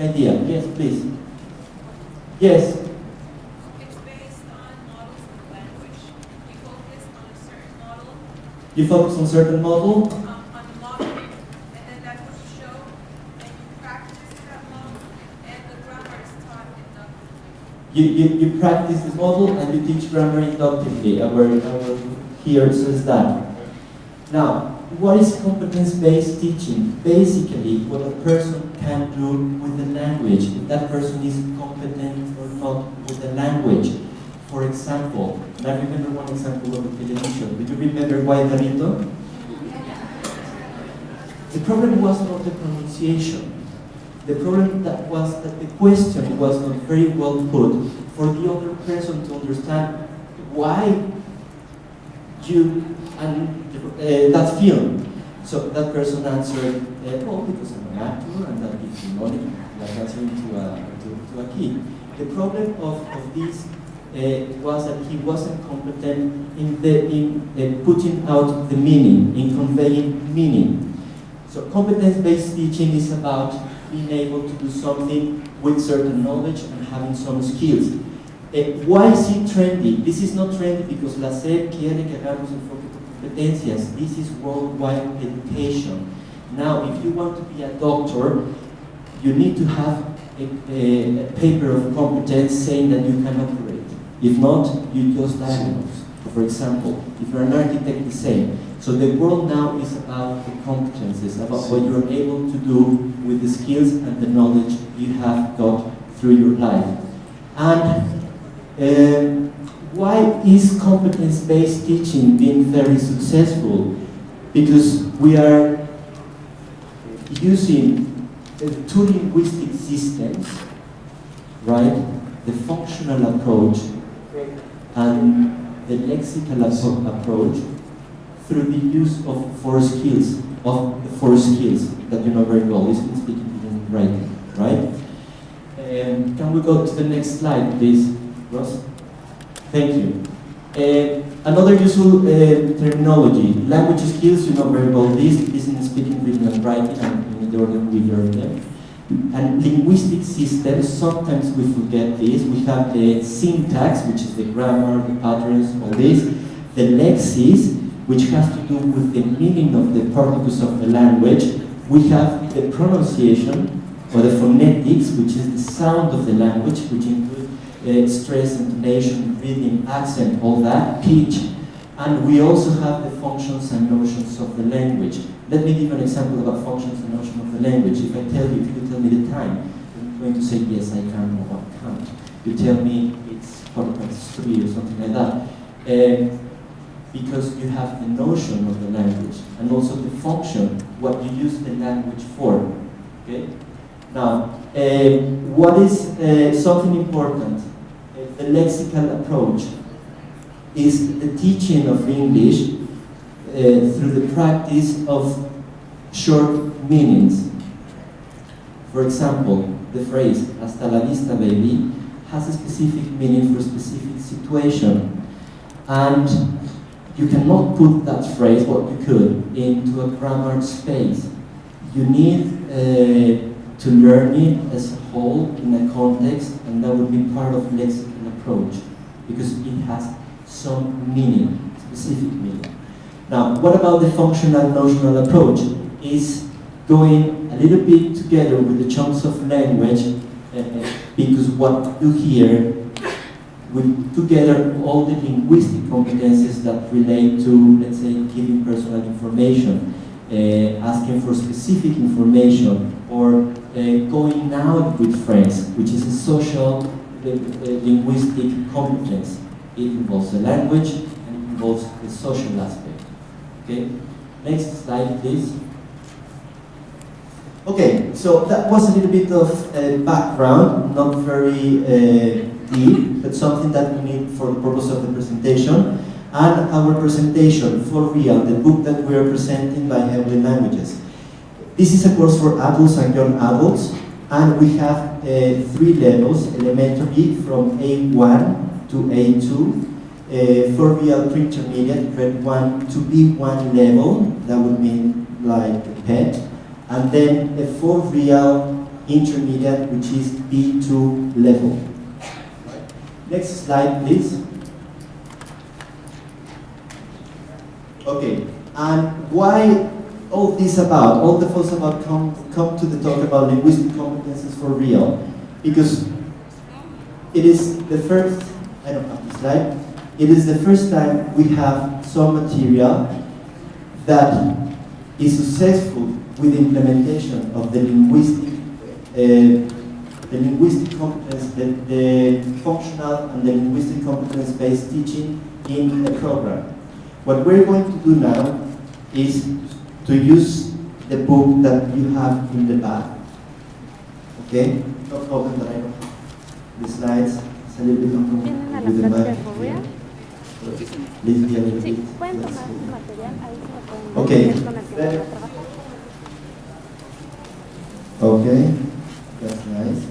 idea. Yes, please. Yes. It's based on models of language. You focus on a certain model. You focus on certain model. On the model, and then that's what you show, and you practice that model, and the grammar is taught inductively. You practice the model and you teach grammar inductively. Our here says that. Now, what is competence-based teaching? Basically, what a person can do with the language, if that person is competent or not with the language. For example, and I remember one example of the television. Do you remember Guaydanito? The problem was not the pronunciation. The problem that was that the question was not very well put for the other person to understand why you and that film. So that person answered, well, because I'm an actor and that gives me money, like answering to a kid. The problem of this was that he wasn't competent in putting out the meaning, in conveying meaning. So competence-based teaching is about being able to do something with certain knowledge and having some skills. Why is it trendy? This is not trendy because la SEP quiere que hagamos enfoque por competencias. This is worldwide education. Now, if you want to be a doctor, you need to have a paper of competence saying that you can operate. If not, you just diagnose. For example, if you're an architect, the same. So the world now is about the competences, about what you're able to do with the skills and the knowledge you have got through your life. And why is competence-based teaching being very successful? Because we are using two linguistic systems, right? The functional approach and the lexical approach through the use of four skills, that you know very well, listening, speaking, and writing, right? Can we go to the next slide, please, Ross? Thank you. Another useful terminology, language skills, you know very well this, listening, speaking, reading, and writing, and in the order we learn them. And linguistic systems, sometimes we forget this. We have the syntax, which is the grammar, the patterns, all this. The lexis, which has to do with the meaning of the particles of the language. We have the pronunciation, or the phonetics, which is the sound of the language, which includes stress, intonation, rhythm, accent, all that, pitch. And we also have the functions and notions of the language. Let me give an example about functions and notions of the language. If I tell you, if you tell me the time, I'm going to say, yes, I can, or I can't. You tell me it's 3 or something like that. Because you have the notion of the language, and also the function, what you use the language for, okay? Now, what is something important? The lexical approach is the teaching of English through the practice of short meanings. For example, the phrase, hasta la vista baby, has a specific meaning for a specific situation. And you cannot put that phrase, what you could, into a grammar space. You need to learn it as a whole in a context, and that would be part of lexical approach, because it has some meaning, specific meaning. Now, what about the functional notional approach? Is going a little bit together with the chunks of language, because what you do here, with together all the linguistic competences that relate to, let's say, giving personal information, asking for specific information, or going out with friends, which is a social linguistic competence. It involves the language and it involves the social aspect. Okay, next slide, please. Okay, so that was a little bit of background, not very deep, but something that we need for the purpose of the presentation. And our presentation, For Real, the book that we are presenting by Heavenly Languages. This is a course for adults and young adults, and we have 3 levels, elementary from A1 to A2, For Real pre-intermediate, grade 1 to B1 level, that would mean like PET, and then a For Real intermediate, which is B2 level. Next slide, please. Okay, and why all this about, all the folks about come to the talk about linguistic competences for real? Because it is the first, I don't have the slide, it is the first time we have some material that is successful with the implementation of the linguistic competence, the functional and the linguistic competence-based teaching in a program. What we're going to do now is to use the book that you have in the back. Okay? No problem that I don't have the slides. It's a little bit uncomfortable with the mic. Please be a little bit. Okay. Okay. That's nice.